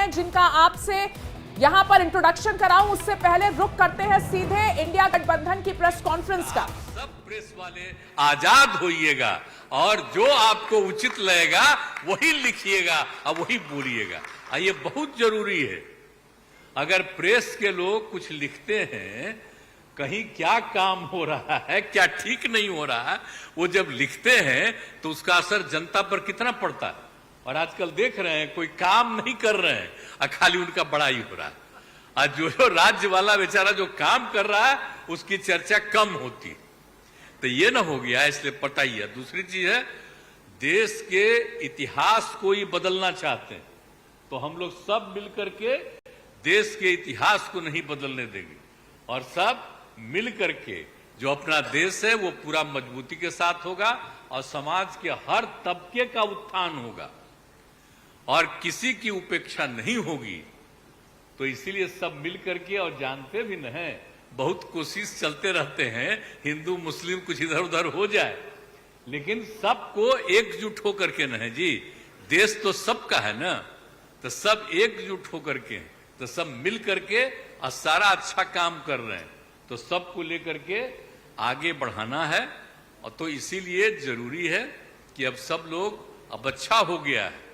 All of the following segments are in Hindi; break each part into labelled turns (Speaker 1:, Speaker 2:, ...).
Speaker 1: हैं जिनका आपसे यहां पर इंट्रोडक्शन कराऊं, उससे पहले रुक करते हैं सीधे इंडिया गठबंधन की प्रेस कॉन्फ्रेंस का।
Speaker 2: सब प्रेस वाले आजाद होइएगा और जो आपको उचित लगेगा वही लिखिएगा और वही बोलिएगा। ये बहुत जरूरी है। अगर प्रेस के लोग कुछ लिखते हैं, कहीं क्या काम हो रहा है, क्या ठीक नहीं हो रहा है, वो जब लिखते हैं तो उसका असर जनता पर कितना पड़ता है। और आजकल देख रहे हैं कोई काम नहीं कर रहे हैं और खाली उनका बड़ाई हो रहा है। और जो राज्य वाला बेचारा जो काम कर रहा है उसकी चर्चा कम होती है। तो ये ना हो गया, इसलिए पटाइए। दूसरी चीज है, देश के इतिहास को ही बदलना चाहते हैं तो हम लोग सब मिलकर के देश के इतिहास को नहीं बदलने देंगे और सब मिल करके जो अपना देश है वो पूरा मजबूती के साथ होगा और समाज के हर तबके का उत्थान होगा और किसी की उपेक्षा नहीं होगी। तो इसीलिए सब मिल करके, और जानते भी न हैं, बहुत कोशिश चलते रहते हैं हिंदू मुस्लिम कुछ इधर उधर हो जाए, लेकिन सबको एकजुट होकर के न है जी, देश तो सबका है ना, तो सब एकजुट होकर के, तो सब मिल करके और सारा अच्छा काम कर रहे हैं, तो सबको लेकर के आगे बढ़ाना है। और तो इसीलिए जरूरी है कि अब सब लोग, अब अच्छा हो गया है,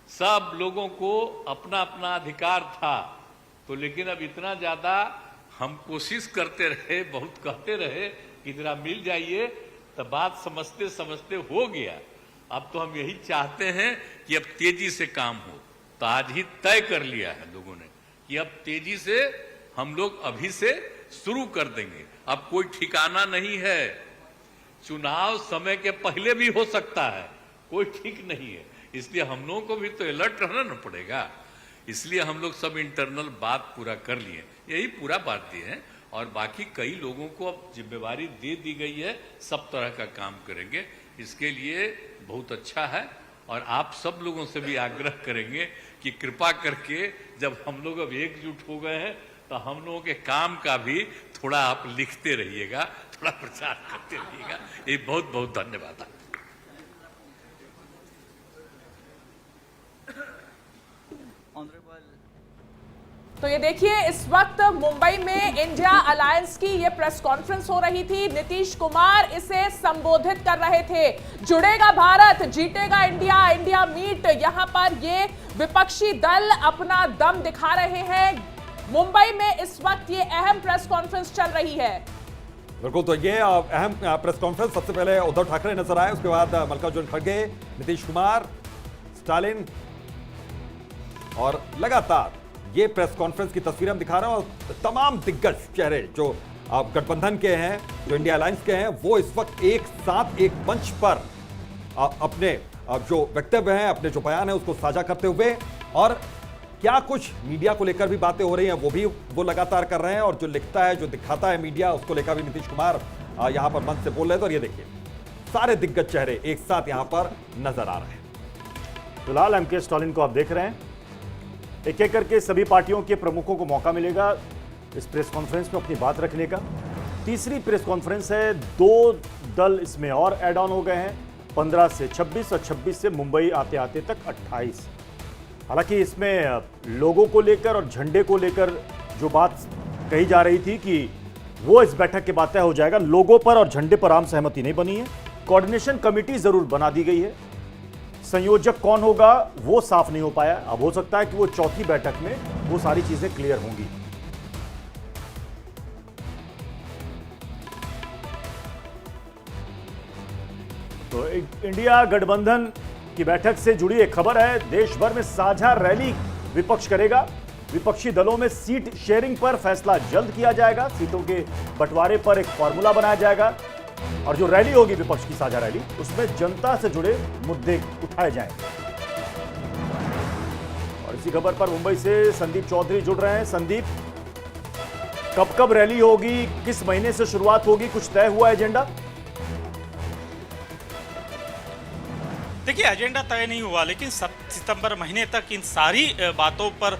Speaker 2: सब लोगों को अपना अपना अधिकार था, तो लेकिन अब इतना ज्यादा हम कोशिश करते रहे, बहुत कहते रहे कि जरा मिल जाइए, तो बात समझते समझते हो गया। अब तो हम यही चाहते हैं कि अब तेजी से काम हो। तो आज ही तय कर लिया है लोगों ने कि अब तेजी से हम लोग अभी से शुरू कर देंगे। अब कोई ठिकाना नहीं है, चुनाव समय के पहले भी हो सकता है, कोई ठीक नहीं है। इसलिए हम लोगों को भी तो अलर्ट रहना न पड़ेगा। इसलिए हम लोग सब इंटरनल बात पूरा कर लिए, यही पूरा बात दिए हैं। और बाकी कई लोगों को अब जिम्मेवारी दे दी गई है, सब तरह का काम करेंगे। इसके लिए बहुत अच्छा है और आप सब लोगों से भी आग्रह करेंगे कि कृपा करके जब हम लोग अब एकजुट हो गए हैं तो हम लोगों के काम का भी थोड़ा आप लिखते रहिएगा, थोड़ा प्रचार करते रहिएगा। ये बहुत बहुत धन्यवाद।
Speaker 1: तो ये देखिए, इस वक्त मुंबई में इंडिया अलायंस की ये प्रेस कॉन्फ्रेंस हो रही थी। नीतीश कुमार इसे संबोधित कर रहे थे। जुड़ेगा भारत, जीतेगा इंडिया, इंडिया मीट। यहां पर ये विपक्षी दल अपना दम दिखा रहे हैं। मुंबई में इस वक्त ये अहम प्रेस कॉन्फ्रेंस चल रही है।
Speaker 3: बिल्कुल, तो ये अहम प्रेस कॉन्फ्रेंस, सबसे पहले उद्धव ठाकरे नजर आए, उसके बाद मल्लिकार्जुन खड़गे, नीतीश कुमार, स्टालिन, और लगातार ये प्रेस कॉन्फ्रेंस की तस्वीरें हम दिखा रहे हैं। और तमाम दिग्गज चेहरे जो गठबंधन के हैं, जो इंडिया अलायंस के हैं, वो इस वक्त एक साथ एक मंच पर अपने जो वक्तव्य हैं, अपने जो बयान है उसको साझा करते हुए, और क्या कुछ मीडिया को लेकर भी बातें हो रही हैं वो लगातार कर रहे हैं। और जो लिखता है, जो दिखाता है मीडिया, उसको लेकर भी नीतीश कुमार यहां पर मंच से बोल रहे थे। और ये देखिए, सारे दिग्गज चेहरे एक साथ यहां पर नजर आ रहे हैं।
Speaker 4: फिलहाल एमके स्टालिन को आप देख रहे हैं। एक एक करके सभी पार्टियों के प्रमुखों को मौका मिलेगा इस प्रेस कॉन्फ्रेंस में अपनी बात रखने का। तीसरी प्रेस कॉन्फ्रेंस है, 2 दल इसमें और ऐड ऑन हो गए हैं, 15 से 26 और 26 से मुंबई आते आते तक 28। हालांकि इसमें लोगों को लेकर और झंडे को लेकर जो बात कही जा रही थी कि वो इस बैठक के बाद तय हो जाएगा, लोगों पर और झंडे पर आम सहमति नहीं बनी है। कोऑर्डिनेशन कमेटी जरूर बना दी गई है, संयोजक कौन होगा वो साफ नहीं हो पाया। अब हो सकता है कि वो चौथी बैठक में वो सारी चीजें क्लियर होंगी। तो इंडिया गठबंधन की बैठक से जुड़ी एक खबर है, देश भर में साझा रैली विपक्ष करेगा। विपक्षी दलों में सीट शेयरिंग पर फैसला जल्द किया जाएगा, सीटों के बंटवारे पर एक फॉर्मूला बनाया जाएगा और जो रैली होगी विपक्ष की साझा रैली, उसमें जनता से जुड़े मुद्दे उठाए जाएंगे। और इसी खबर पर मुंबई से संदीप चौधरी जुड़ रहे हैं। संदीप, कब कब रैली होगी, किस महीने से शुरुआत होगी, कुछ तय हुआ एजेंडा?
Speaker 5: देखिए एजेंडा तय नहीं हुआ, लेकिन सितंबर महीने तक इन सारी बातों पर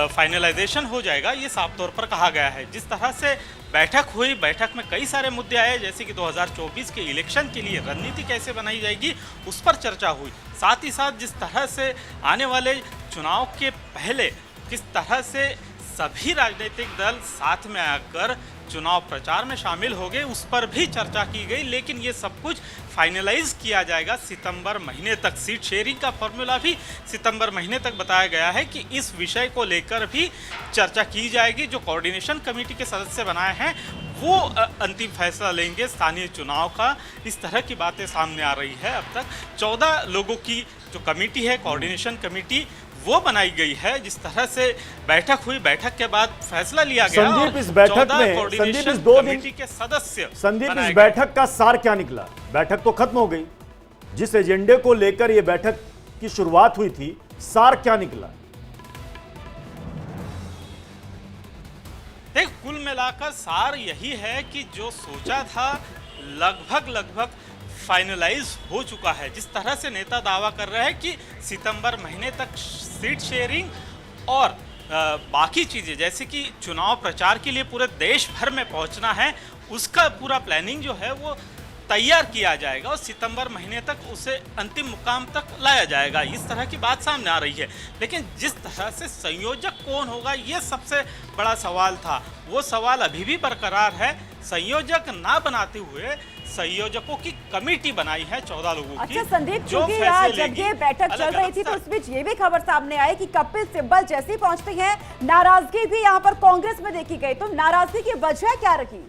Speaker 5: फाइनलाइजेशन हो जाएगा, ये साफ तौर पर कहा गया है। जिस तरह से बैठक हुई, बैठक में कई सारे मुद्दे आए, जैसे कि 2024 के इलेक्शन के लिए रणनीति कैसे बनाई जाएगी उस पर चर्चा हुई। साथ ही साथ जिस तरह से आने वाले चुनाव के पहले किस तरह से सभी राजनीतिक दल साथ में आकर चुनाव प्रचार में शामिल हो गए, उस पर भी चर्चा की गई। लेकिन ये सब कुछ फाइनलाइज किया जाएगा सितंबर महीने तक। सीट शेयरिंग का फॉर्मूला भी सितंबर महीने तक बताया गया है कि इस विषय को लेकर भी चर्चा की जाएगी। जो कोऑर्डिनेशन कमेटी के सदस्य बनाए हैं वो अंतिम फैसला लेंगे स्थानीय चुनाव का। इस तरह की बातें सामने आ रही है। अब तक 14 लोगों की जो कमेटी है, कोऑर्डिनेशन कमेटी, वो बनाई गई है। जिस तरह से बैठक हुई, बैठक के बाद फैसला लिया गया।
Speaker 4: संदीप, इस बैठक में संदीप इस 2 दिन
Speaker 5: के सदस्य
Speaker 4: संदीप इस बैठक का सार क्या निकला? बैठक तो खत्म हो गई, जिस एजेंडे को लेकर यह बैठक की शुरुआत हुई थी, सार क्या निकला?
Speaker 5: देख, कुल मिलाकर सार यही है कि जो सोचा था लगभग फाइनलाइज हो चुका है। जिस तरह से नेता दावा कर रहे हैं कि सितंबर महीने तक सीट शेयरिंग और बाकी चीज़ें जैसे कि चुनाव प्रचार के लिए पूरे देश भर में पहुंचना है, उसका पूरा प्लानिंग जो है वो तैयार किया जाएगा और सितंबर महीने तक उसे अंतिम मुकाम तक लाया जाएगा। इस तरह की बात सामने आ रही है। लेकिन जिस तरह से संयोजक कौन होगा, ये सबसे बड़ा सवाल था। वो सवाल अभी भी बरकरार है। संयोजक ना बनाते हुए संयोजकों की कमेटी बनाई है 14 लोगों की।
Speaker 6: अच्छा संदीप, क्योंकि यार जब ये बैठक चल रही थी तो उस बीच ये भी खबर सामने आई कि कपिल सिब्बल जैसे ही पहुंचते हैं, नाराजगी भी यहाँ पर कांग्रेस में देखी गई। तो नाराजगी की वजह क्या रही?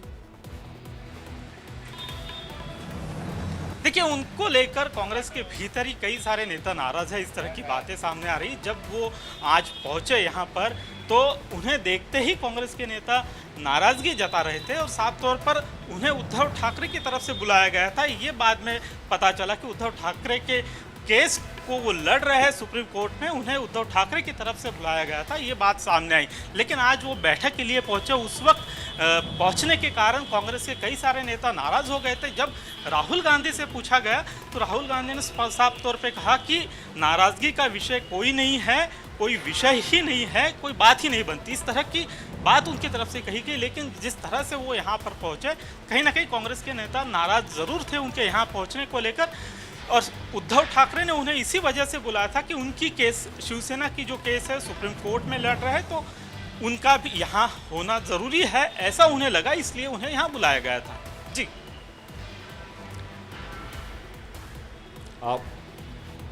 Speaker 5: देखिए, उनको लेकर कांग्रेस के भीतर ही कई सारे नेता नाराज है। इस तरह की बातें सामने आ रही। जब वो आज पहुंचे यहाँ पर तो उन्हें देखते ही कांग्रेस के नेता नाराजगी जता रहे थे और साफ तौर पर उन्हें उद्धव ठाकरे की तरफ से बुलाया गया था। ये बाद में पता चला कि उद्धव ठाकरे के केस को वो लड़ रहे हैं सुप्रीम कोर्ट में, उन्हें उद्धव ठाकरे की तरफ से बुलाया गया था। ये बात सामने आई। लेकिन आज वो बैठक के लिए पहुंचे, उस वक्त पहुंचने के कारण कांग्रेस के कई सारे नेता नाराज हो गए थे। जब राहुल गांधी से पूछा गया तो राहुल गांधी ने साफ तौर पे कहा कि नाराजगी का विषय कोई नहीं है, कोई विषय ही नहीं है, कोई बात ही नहीं बनती। इस तरह की बात उनकी तरफ से कही गई। लेकिन जिस तरह से वो यहाँ पर पहुंचे, कहीं ना कहीं कांग्रेस के नेता नाराज जरूर थे उनके यहाँ पहुंचने को लेकर। और उद्धव ठाकरे ने उन्हें इसी वजह से बुलाया था कि उनकी केस, शिवसेना की जो केस है सुप्रीम कोर्ट में लड़ रहे हैं, तो उनका भी यहाँ होना जरूरी है, ऐसा उन्हें लगा, इसलिए उन्हें यहाँ बुलाया गया था। जी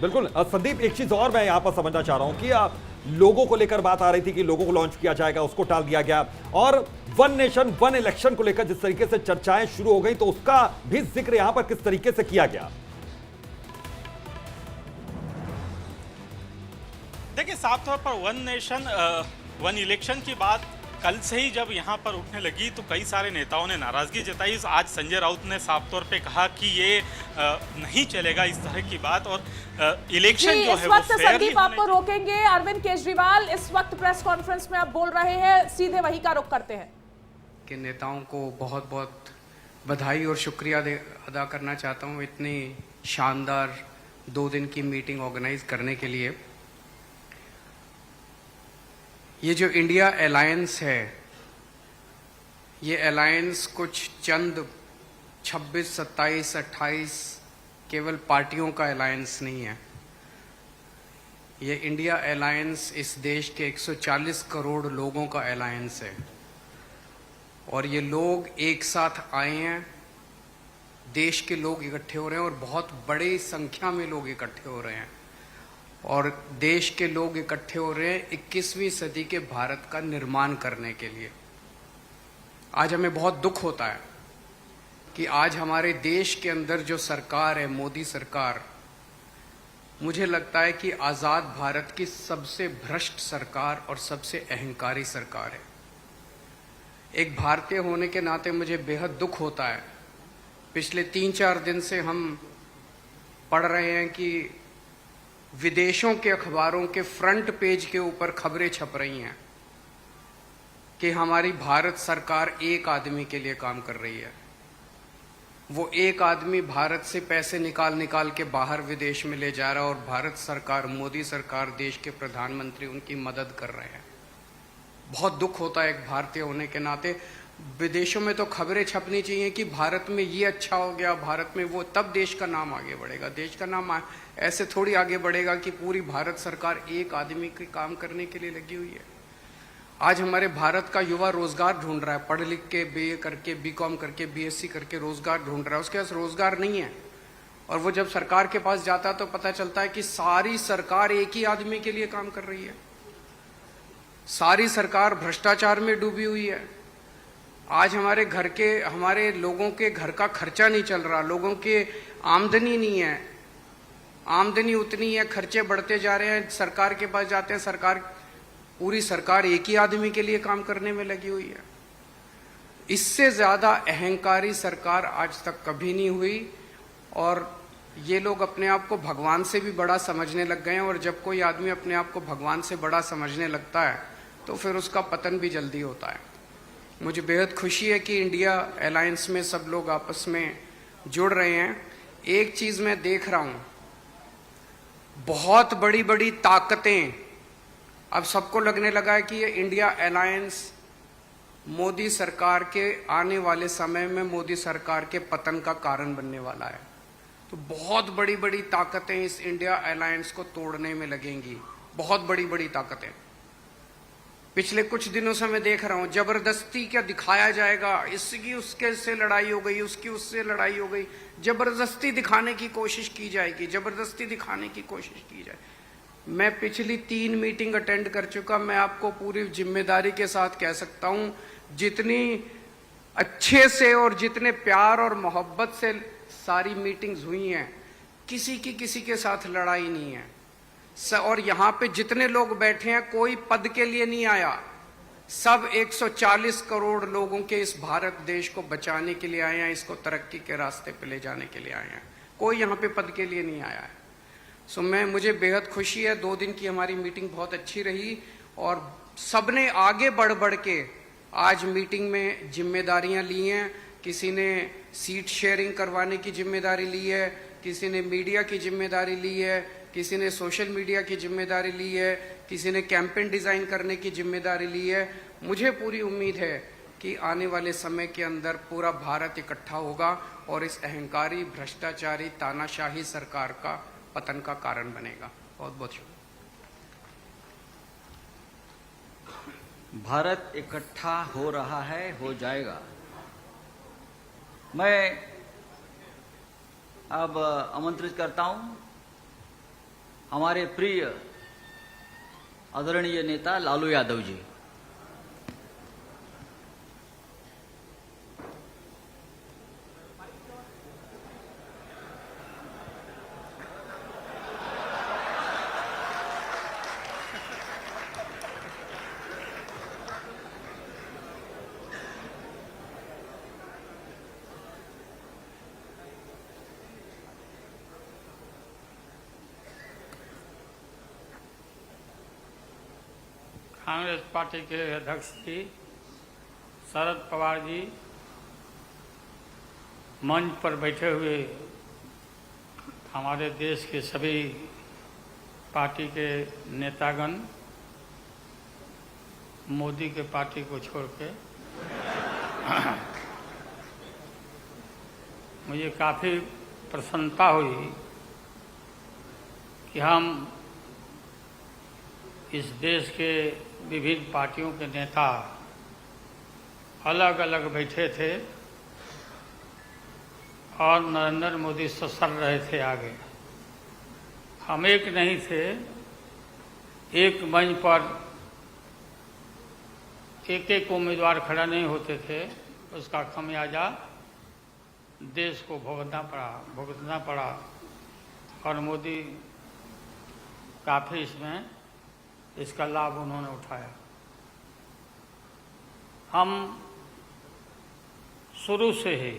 Speaker 3: बिल्कुल संदीप, एक चीज और मैं यहाँ पर समझना चाह रहा हूं कि लोगों को लेकर बात आ रही थी कि लोगों को लॉन्च किया जाएगा, उसको टाल दिया गया। और वन नेशन वन इलेक्शन को लेकर जिस तरीके से चर्चाएं शुरू हो गई, तो उसका भी जिक्र यहां पर किस तरीके से किया गया?
Speaker 5: देखिए, साफ तौर पर वन नेशन वन इलेक्शन की बात कल से ही जब यहाँ पर उठने लगी तो कई सारे नेताओं ने नाराजगी जताई। आज संजय राउत ने साफ तौर पे कहा कि ये नहीं चलेगा इस तरह की बात, और इलेक्शन जो है वो
Speaker 1: इस वक्त संदीप आपको रोकेंगे। अरविंद केजरीवाल इस वक्त प्रेस कॉन्फ्रेंस में आप बोल रहे हैं, सीधे वही का रुख करते हैं।
Speaker 7: के नेताओं को बहुत बहुत बधाई और शुक्रिया अदा करना चाहता हूँ इतनी शानदार 2 दिन की मीटिंग ऑर्गेनाइज करने के लिए। ये जो इंडिया अलायंस है, ये अलायंस कुछ चंद 26, 27, 28 केवल पार्टियों का अलायंस नहीं है। ये इंडिया अलायंस इस देश के 140 करोड़ लोगों का अलायंस है। और ये लोग एक साथ आए हैं, देश के लोग इकट्ठे हो रहे हैं और बहुत बड़ी संख्या में लोग इकट्ठे हो रहे हैं। और देश के लोग इकट्ठे हो रहे हैं 21वीं सदी के भारत का निर्माण करने के लिए। आज हमें बहुत दुख होता है कि आज हमारे देश के अंदर जो सरकार है, मोदी सरकार, मुझे लगता है कि आज़ाद भारत की सबसे भ्रष्ट सरकार और सबसे अहंकारी सरकार है। एक भारतीय होने के नाते मुझे बेहद दुख होता है। पिछले 3-4 दिन से हम पढ़ रहे हैं कि विदेशों के अखबारों के फ्रंट पेज के ऊपर खबरें छप रही हैं कि हमारी भारत सरकार एक आदमी के लिए काम कर रही है। वो एक आदमी भारत से पैसे निकाल निकाल के बाहर विदेश में ले जा रहा है और भारत सरकार, मोदी सरकार, देश के प्रधानमंत्री उनकी मदद कर रहे हैं। बहुत दुख होता है एक भारतीय होने के नाते। विदेशों में तो खबरें छपनी चाहिए कि भारत में ये अच्छा हो गया, भारत में वो, तब देश का नाम आगे बढ़ेगा। देश का नाम ऐसे थोड़ी आगे बढ़ेगा कि पूरी भारत सरकार एक आदमी के काम करने के लिए लगी हुई है। आज हमारे भारत का युवा रोजगार ढूंढ रहा है, पढ़ लिख के BA करके, BCom करके, BSc करके रोजगार ढूंढ रहा है, उसके पास रोजगार नहीं है। और वो जब सरकार के पास जाता है तो पता चलता है कि सारी सरकार एक ही आदमी के लिए काम कर रही है। सारी सरकार भ्रष्टाचार में डूबी हुई है। आज हमारे लोगों के घर का खर्चा नहीं चल रहा, लोगों के आमदनी नहीं है, आमदनी उतनी है, खर्चे बढ़ते जा रहे हैं। सरकार के पास जाते हैं, पूरी सरकार एक ही आदमी के लिए काम करने में लगी हुई है। इससे ज्यादा अहंकारी सरकार आज तक कभी नहीं हुई। और ये लोग अपने आप को भगवान से भी बड़ा समझने लग गए हैं। और जब कोई आदमी अपने आप को भगवान से बड़ा समझने लगता है तो फिर उसका पतन भी जल्दी होता है। मुझे बेहद खुशी है कि इंडिया अलायंस में सब लोग आपस में जुड़ रहे हैं। एक चीज मैं देख रहा हूं, बहुत बड़ी बड़ी ताकतें, अब सबको लगने लगा है कि ये इंडिया अलायंस मोदी सरकार के आने वाले समय में मोदी सरकार के पतन का कारण बनने वाला है। तो बहुत बड़ी बड़ी ताकतें इस इंडिया अलायंस को तोड़ने में लगेंगी, बहुत बड़ी बड़ी ताकतें। पिछले कुछ दिनों से मैं देख रहा हूं, जबरदस्ती क्या दिखाया जाएगा, इसकी उसके से लड़ाई हो गई, उसकी उससे लड़ाई हो गई, जबरदस्ती दिखाने की कोशिश की जाएगी, जबरदस्ती दिखाने की कोशिश की जाए। मैं पिछली 3 मीटिंग अटेंड कर चुका। मैं आपको पूरी जिम्मेदारी के साथ कह सकता हूं, जितनी अच्छे से और जितने प्यार और मोहब्बत से सारी मीटिंग्स हुई हैं, किसी के साथ लड़ाई नहीं है। और यहां पे जितने लोग बैठे हैं, कोई पद के लिए नहीं आया, सब 140 करोड़ लोगों के इस भारत देश को बचाने के लिए आए हैं, इसको तरक्की के रास्ते पे ले जाने के लिए आए हैं। कोई यहाँ पे पद के लिए नहीं आया है। सो मुझे बेहद खुशी है। 2 दिन की हमारी मीटिंग बहुत अच्छी रही और सबने आगे बढ़ बढ़ के आज मीटिंग में जिम्मेदारियां ली हैं। किसी ने सीट शेयरिंग करवाने की जिम्मेदारी ली है, किसी ने मीडिया की जिम्मेदारी ली है, किसी ने सोशल मीडिया की जिम्मेदारी ली है, किसी ने कैंपेन डिजाइन करने की जिम्मेदारी ली है। मुझे पूरी उम्मीद है कि आने वाले समय के अंदर पूरा भारत इकट्ठा होगा और इस अहंकारी, भ्रष्टाचारी, तानाशाही सरकार का पतन का कारण बनेगा। बहुत बहुत शुक्रिया।
Speaker 8: भारत इकट्ठा हो रहा है, हो जाएगा। मैं अब आमंत्रित करता हूं हमारे प्रिय आदरणीय नेता लालू यादव जी।
Speaker 9: कांग्रेस पार्टी के अध्यक्ष जी शरद पवार जी, मंच पर बैठे हुए हमारे देश के सभी पार्टी के नेतागण, मोदी के पार्टी को छोड़ के, मुझे काफ़ी प्रसन्नता हुई कि हम इस देश के विभिन्न पार्टियों के नेता अलग अलग बैठे थे और नरेंद्र मोदी ससर रहे थे आगे। हम एक नहीं थे, एक मंच पर एक एक उम्मीदवार खड़ा नहीं होते थे। उसका खमियाजा देश को भुगतना पड़ा और मोदी काफ़ी इसका लाभ उन्होंने उठाया। हम शुरू से ही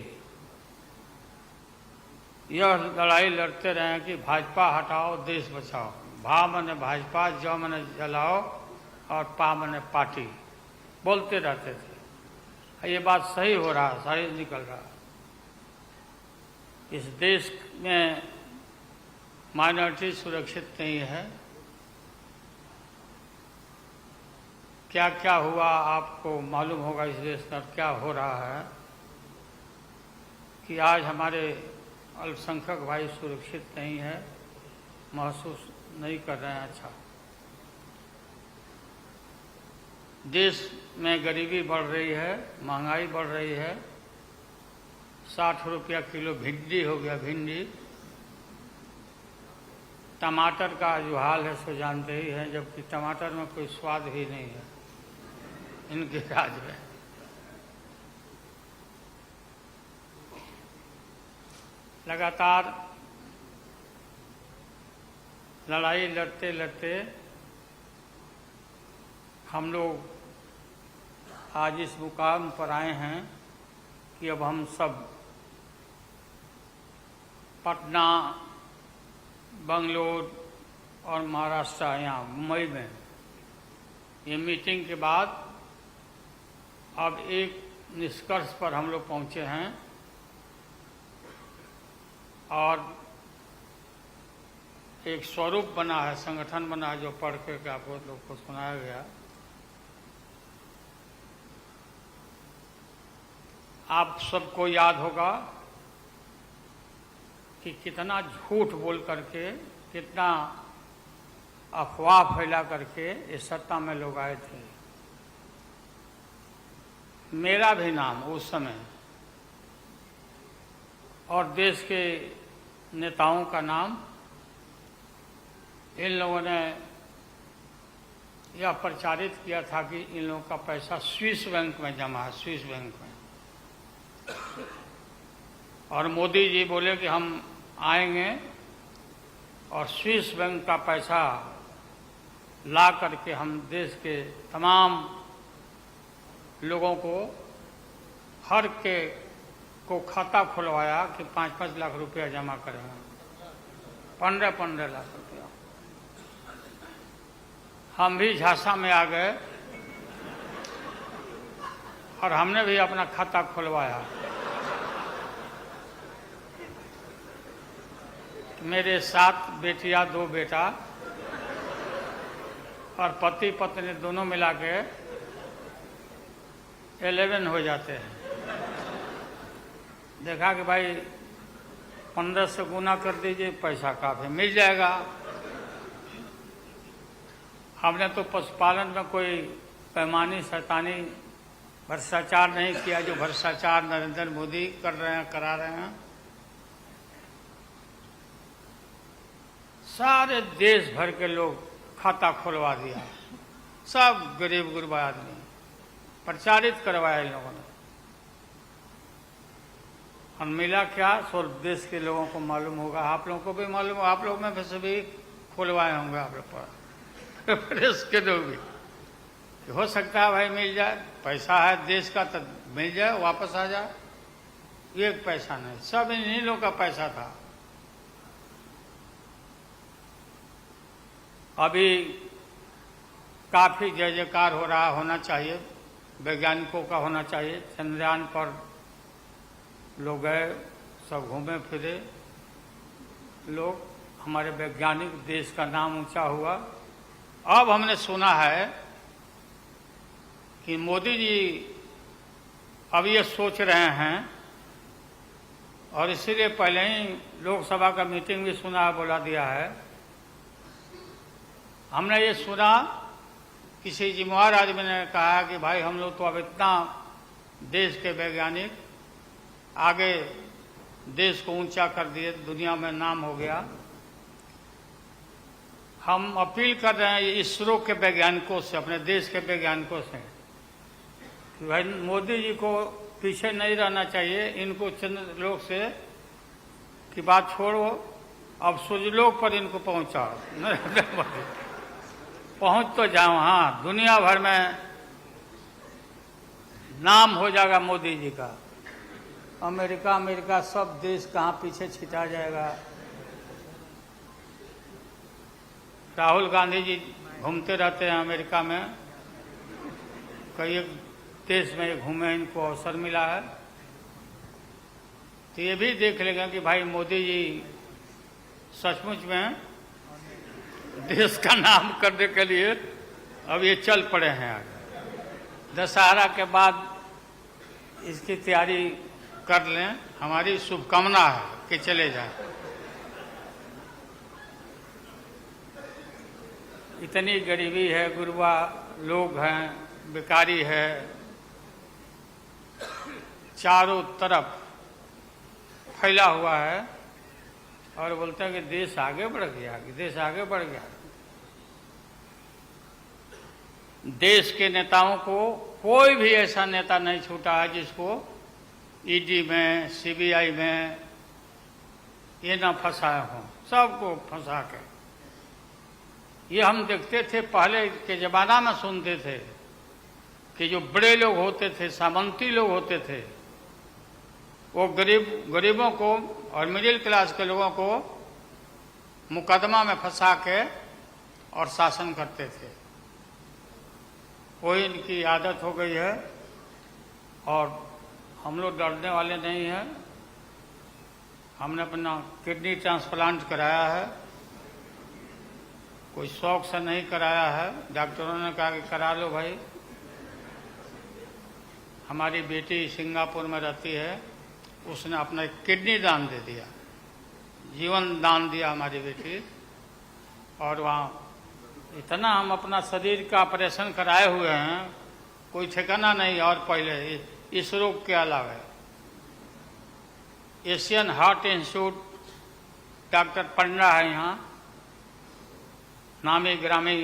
Speaker 9: यह लड़ाई लड़ते रहे हैं कि भाजपा हटाओ, देश बचाओ। भा मने भाजपा, ज मने जलाओ और पा मने पार्टी, बोलते रहते थे। ये बात सही हो रहा, सही निकल रहा। इस देश में माइनॉरिटी सुरक्षित नहीं है। क्या क्या हुआ आपको मालूम होगा इस देश में क्या हो रहा है कि आज हमारे अल्पसंख्यक भाई सुरक्षित नहीं है, महसूस नहीं कर रहे हैं। अच्छा, देश में गरीबी बढ़ रही है, महंगाई बढ़ रही है। 60 रुपया किलो भिंडी हो गया, भिंडी। टमाटर का जो हाल है सो जानते ही हैं, जबकि टमाटर में कोई स्वाद भी नहीं है इनके राज में। लगातार लड़ाई लड़ते लड़ते हम लोग आज इस मुकाम पर आए हैं कि अब हम सब पटना, बंगलोर और महाराष्ट्र, यहाँ मुंबई में ये मीटिंग के बाद अब एक निष्कर्ष पर हम लोग पहुंचे हैं और एक स्वरूप बना है, संगठन बना है, जो पढ़ करके आप लोग को सुनाया गया। आप सबको याद होगा कि कितना झूठ बोल करके, कितना अफवाह फैला करके इस सत्ता में लोग आए थे। मेरा भी नाम उस समय और देश के नेताओं का नाम, इन लोगों ने यह प्रचारित किया था कि इन लोगों का पैसा स्विस बैंक में जमा है, स्विस बैंक में। और मोदी जी बोले कि हम आएंगे और स्विस बैंक का पैसा ला करके हम देश के तमाम लोगों को, हर के को खाता खुलवाया कि 5-5 लाख रुपया जमा करेंगे, 15-15 लाख रुपया। हम भी झांसा में आ गए और हमने भी अपना खाता खुलवाया। मेरे 7 बेटियां, 2 बेटा और पति पत्नी दोनों मिला के 11 हो जाते हैं। देखा कि भाई 15 से गुना कर दीजिए, पैसा काफी मिल जाएगा। हमने तो पशुपालन में कोई पैमानी शैतानी भ्रष्टाचार नहीं किया जो भ्रष्टाचार नरेंद्र मोदी कर रहे हैं, करा रहे हैं। सारे देश भर के लोग खाता खुलवा दिया, सब गरीब गुरबा आदमी प्रचारित करवाया इन लोगों ने। और मिला क्या, सो देश के लोगों को मालूम होगा, आप लोगों को भी मालूम होगा, आप लोग में से भी खुलवाए होंगे आप लोग पर, प्रेस के लोग भी। हो सकता है भाई मिल जाए, पैसा है देश का तो मिल जाए, वापस आ जाए। एक पैसा नहीं, सब इन्हीं लोगों का पैसा था। अभी काफी जय जयकार हो रहा, होना चाहिए, वैज्ञानिकों का होना चाहिए। चंद्रयान पर लोग गए, सब घूमे फिरे लोग, हमारे वैज्ञानिक, देश का नाम ऊंचा हुआ। अब हमने सुना है कि मोदी जी अब ये सोच रहे हैं, और इसीलिए पहले ही लोकसभा का मीटिंग भी सुना, बुला दिया है। हमने ये सुना, किसी जिम्मेवार आदमी ने कहा कि भाई हम लोग तो अब इतना देश के वैज्ञानिक आगे देश को ऊंचा कर दिए, दुनिया में नाम हो गया। हम अपील कर रहे हैं इसरो के वैज्ञानिकों से, अपने देश के वैज्ञानिकों से, कि भाई मोदी जी को पीछे नहीं रहना चाहिए। इनको चंद्रलोक से की बात छोड़ो, अब सूर्यलोक पर इनको पहुंचाओ। नरेंद्र मोदी पहुंच तो जाओ, हाँ, दुनिया भर में नाम हो जाएगा मोदी जी का। अमेरिका सब देश कहाँ पीछे छिटा जाएगा। राहुल गांधी जी घूमते रहते हैं अमेरिका में, कई देश में घूमे, इनको अवसर मिला है। तो ये भी देख लेगा कि भाई मोदी जी सचमुच में देश का नाम करने के लिए अब ये चल पड़े हैं आगे। दशहरा के बाद इसकी तैयारी कर लें, हमारी शुभकामना है कि चले जाएं। इतनी गरीबी है, गुरबा लोग हैं, बेकारी है, चारों तरफ फैला हुआ है और बोलते हैं कि देश आगे बढ़ गया, कि देश आगे बढ़ गया। देश के नेताओं को कोई भी ऐसा नेता नहीं छूटा है जिसको ईडी में, सीबीआई में ये ना फंसाए हों, सबको फंसा के। ये हम देखते थे पहले के जमाना में, सुनते थे कि जो बड़े लोग होते थे, सामंती लोग होते थे, वो गरीबों को और मिडिल क्लास के लोगों को मुकदमा में फंसा के और शासन करते थे। वही इनकी आदत हो गई है और हम लोग डरने वाले नहीं हैं। हमने अपना किडनी ट्रांसप्लांट कराया है, कोई शौक से नहीं कराया है। डॉक्टरों ने कहा कि करा लो भाई। हमारी बेटी सिंगापुर में रहती है, उसने अपना किडनी दान दे दिया, जीवन दान दिया हमारी बेटी। और वहाँ इतना हम अपना शरीर का ऑपरेशन कराए हुए हैं, कोई ठिकाना नहीं। और पहले इस रोग के अलावा एशियन हार्ट इंस्टीट्यूट डॉक्टर पंडा है यहाँ, नामी ग्रामी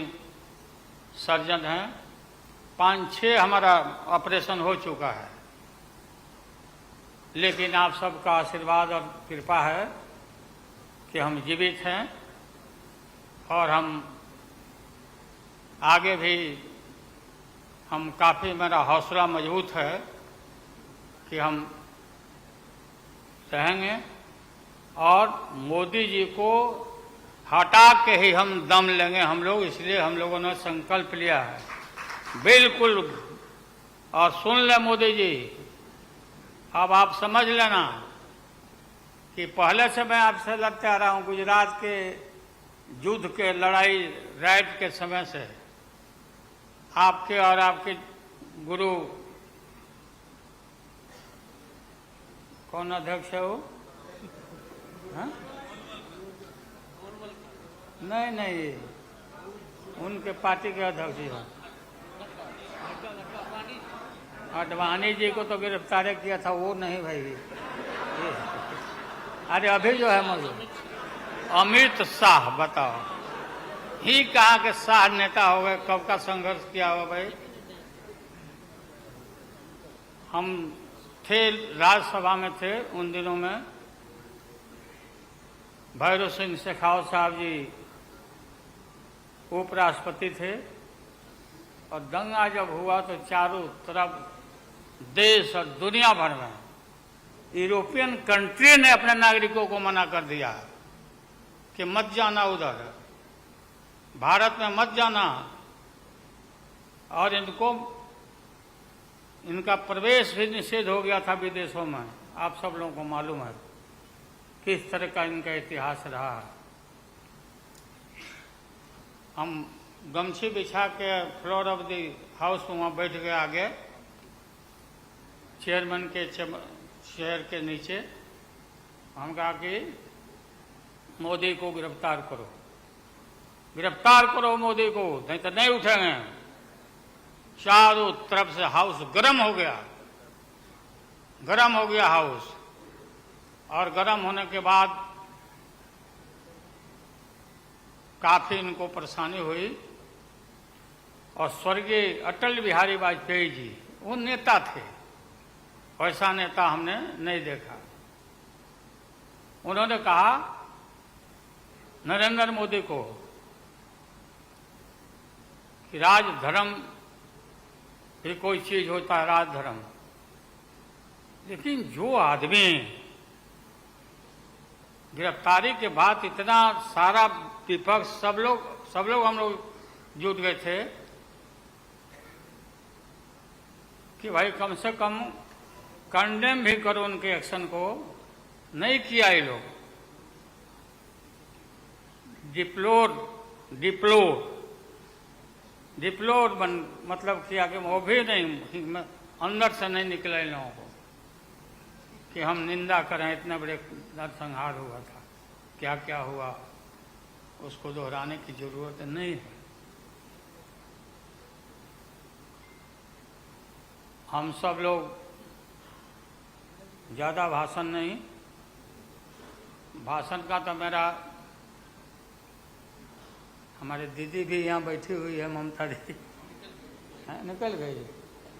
Speaker 9: सर्जन हैं। 5-6 हमारा ऑपरेशन हो चुका है। लेकिन आप सबका आशीर्वाद और कृपा है कि हम जीवित हैं और हम आगे भी हम काफ़ी, मेरा हौसला मजबूत है कि हम रहेंगे और मोदी जी को हटा के ही हम दम लेंगे हम लोग। इसलिए हम लोगों ने संकल्प लिया है बिल्कुल। और सुन ले मोदी जी, अब आप समझ लेना कि पहले से मैं आपसे लड़ते आ रहा हूँ, गुजरात के युद्ध के लड़ाई राइट के समय से। आपके और आपके गुरु कौन अध्यक्ष है वो? हाँ? नहीं, उनके पार्टी के अध्यक्ष ही हैं। अडवाणी जी को तो गिरफ्तार किया था, वो नहीं भाई। अरे अभी जो है मौजूद अमित शाह, बताओ ही कहा के शाह नेता हो गए, कब का संघर्ष किया हुआ भाई। हम थे राज्यसभा में थे उन दिनों में, भैरव सिंह शेखावत साहब जी उपराष्ट्रपति थे और दंगा जब हुआ तो चारों तरफ देश और दुनिया भर में यूरोपियन कंट्री ने अपने नागरिकों को मना कर दिया कि मत जाना उधर, भारत में मत जाना। और इनका प्रवेश भी निषेध हो गया था विदेशों में। आप सब लोगों को मालूम है किस तरह का इनका इतिहास रहा है। हम गमछी बिछा के फ्लोर ऑफ द हाउस में वहाँ बैठ गए आगे, चेयरमैन के चेयर के नीचे। हम कहा कि मोदी को गिरफ्तार करो, गिरफ्तार करो मोदी को, नहीं तो नहीं उठेंगे। चारों तरफ से हाउस गर्म हो गया, गर्म हो गया हाउस। और गर्म होने के बाद काफी इनको परेशानी हुई। और स्वर्गीय अटल बिहारी वाजपेयी जी वो नेता थे, वैसा नेता हमने नहीं देखा। उन्होंने कहा नरेंद्र मोदी को कि राजधर्म भी कोई चीज होता है, राजधर्म। लेकिन जो आदमी गिरफ्तारी के बाद इतना सारा विपक्ष सब लोग हम लोग जुट गए थे कि भाई कम से कम कंडेम भी करो उनके एक्शन को, नहीं किया ये लोग। डिप्लोर मतलब किया कि वो भी नहीं, अंदर से नहीं निकला इन लोगों को कि हम निंदा करें। इतने बड़े नरसंहार हुआ था, क्या क्या हुआ उसको दोहराने की जरूरत नहीं है। हम सब लोग ज़्यादा भाषण नहीं, भाषण का तो मेरा, हमारे दीदी भी यहाँ बैठी हुई है, ममता दीदी निकल गई।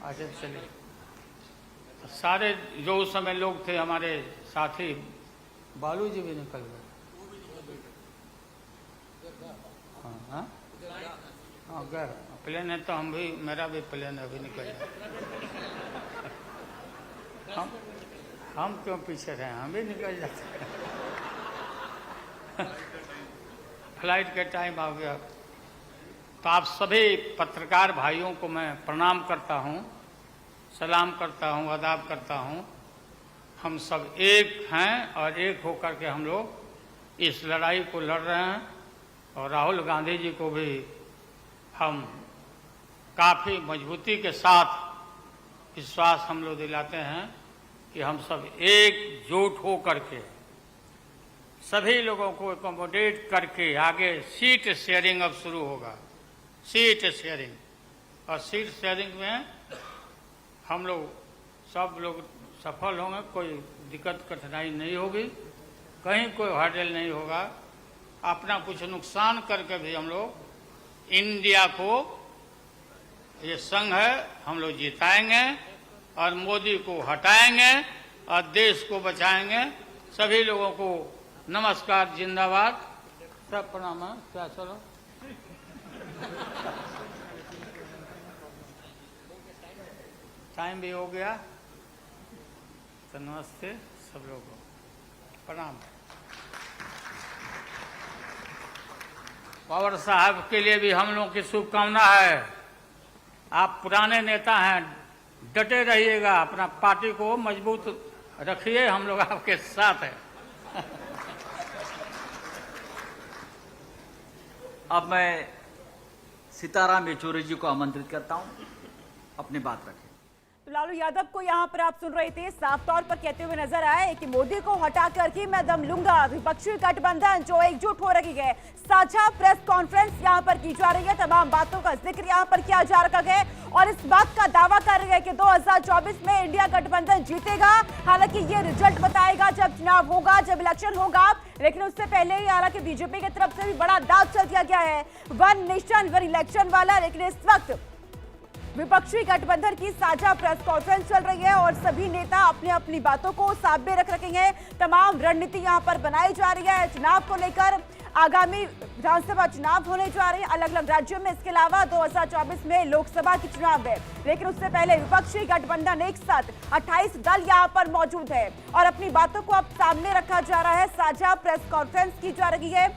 Speaker 9: अच्छा चलिए, तो सारे जो उस समय लोग थे हमारे साथी, बालू जी भी निकल गए। हाँ गए प्लेन है तो हम भी, मेरा भी प्लेन अभी निकल गया। हम क्यों पीछे रहे, हम भी निकल जाते फ्लाइट के टाइम आ गया। तो आप सभी पत्रकार भाइयों को मैं प्रणाम करता हूं, सलाम करता हूं, आदाब करता हूं। हम सब एक हैं और एक होकर के हम लोग इस लड़ाई को लड़ रहे हैं। और राहुल गांधी जी को भी हम काफ़ी मजबूती के साथ विश्वास हम लोग दिलाते हैं कि हम सब एकजुट हो करके सभी लोगों को एकोमोडेट करके आगे सीट शेयरिंग अब शुरू होगा, सीट शेयरिंग। और सीट शेयरिंग में हम लोग सब लोग सफल होंगे, कोई दिक्कत कठिनाई नहीं होगी, कहीं कोई हर्डल नहीं होगा। अपना कुछ नुकसान करके भी हम लोग इंडिया को, ये संघ है, हम लोग जिताएंगे और मोदी को हटाएंगे और देश को बचाएंगे। सभी लोगों को नमस्कार, जिंदाबाद, सब प्रणाम है। क्या चलो टाइम भी हो गया, तो नमस्ते सब लोगों को, प्रणाम। पवार साहब के लिए भी हम लोगों की शुभकामना है। आप पुराने नेता हैं, डटे रहिएगा, अपना पार्टी को मजबूत रखिए, हम लोग आपके साथ हैं।
Speaker 8: अब मैं सीताराम येचुरी जी को आमंत्रित करता हूं, अपनी बात रखें।
Speaker 6: तो लालू यादव को यहाँ पर आप सुन रहे थे, साफ तौर पर कहते हुए नजर आए कि मोदी को हटा करके मैं दम लूंगा। विपक्षी गठबंधन जो एकजुट हो रही है, साझा प्रेस कॉन्फ्रेंस यहाँ पर की जा रही है, तमाम बातों का जिक्र यहाँ पर किया जा रखा है और इस बात का दावा कर रही है कि 2024 में इंडिया गठबंधन जीतेगा। हालांकि ये रिजल्ट बताएगा जब चुनाव होगा, जब इलेक्शन होगा, लेकिन उससे पहले ही हालांकि बीजेपी की तरफ से भी बड़ा दाव चल दिया गया है, वन नेशन वन इलेक्शन वाला। लेकिन इस वक्त विपक्षी गठबंधन की साझा प्रेस कॉन्फ्रेंस चल रही है और सभी नेता अपनी अपनी बातों को सामने रख रखे हैं। तमाम रणनीति यहां पर बनाई जा रही है चुनाव को लेकर। आगामी विधानसभा चुनाव होने जा रहे हैं अलग अलग राज्यों में, इसके अलावा 2024 में लोकसभा की चुनाव है। लेकिन उससे पहले विपक्षी गठबंधन एक साथ 28 दल यहां पर मौजूद है और अपनी बातों को अब सामने रखा जा रहा है। साझा प्रेस कॉन्फ्रेंस की जा रही है।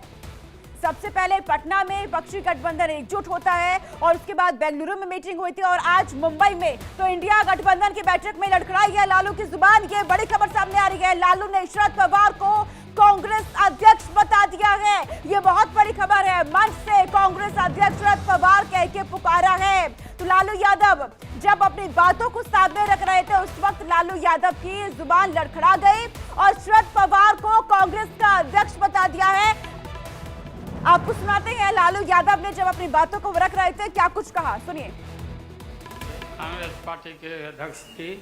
Speaker 6: सबसे पहले पटना में विपक्षी गठबंधन एकजुट होता है और उसके बाद बेंगलुरु में मीटिंग हुई थी और आज मुंबई में तो इंडिया गठबंधन की बैठक में लड़खड़ाई है लालू की जुबान। ये बड़ी खबर सामने आ रही है, लालू ने शरद पवार को कांग्रेस अध्यक्ष बता दिया है। ये बहुत बड़ी खबर है, मंच से कांग्रेस अध्यक्ष शरद पवार कह के पुकारा है। तो लालू यादव जब अपनी बातों को सामने रख रहे थे उस वक्त लालू यादव की जुबान लड़खड़ा गई और शरद पवार को कांग्रेस का अध्यक्ष बता दिया है। आपको सुनाते हैं लालू यादव ने जब अपनी बातों को रख रहे थे क्या कुछ कहा, सुनिए।
Speaker 9: कांग्रेस पार्टी के अध्यक्ष जी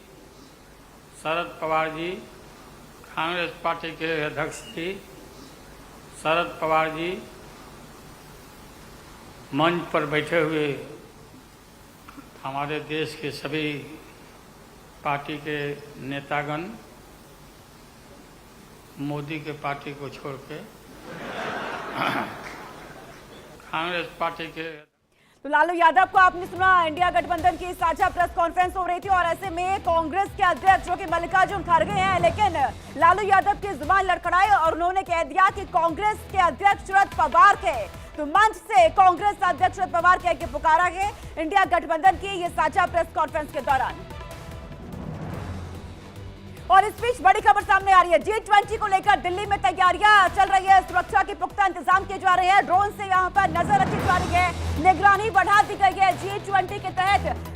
Speaker 9: शरद पवार जी, कांग्रेस पार्टी के अध्यक्ष जी शरद पवार जी मंच पर बैठे हुए हमारे देश के सभी पार्टी के नेतागण, मोदी के पार्टी को छोड़ के कांग्रेस पार्टी के।
Speaker 6: तो लालू यादव को आपने सुना, इंडिया गठबंधन की साझा प्रेस कॉन्फ्रेंस हो रही थी और ऐसे में कांग्रेस के अध्यक्ष जो कि मल्लिकार्जुन खड़गे हैं, लेकिन लालू यादव की जुबान लड़खड़ाई और उन्होंने कह दिया कि कांग्रेस के अध्यक्ष शरद पवार के, तो मंच से कांग्रेस अध्यक्ष शरद पवार कह के पुकारा है इंडिया गठबंधन की ये साझा प्रेस कॉन्फ्रेंस के दौरान। और इस बीच बड़ी खबर सामने आ रही है, G20 को लेकर दिल्ली में तैयारियां चल रही है। सुरक्षा के पुख्ता इंतजाम किए जा रहे हैं, ड्रोन से यहां पर नजर रखी जा रही है, निगरानी बढ़ा दी गई है। G20 के तहत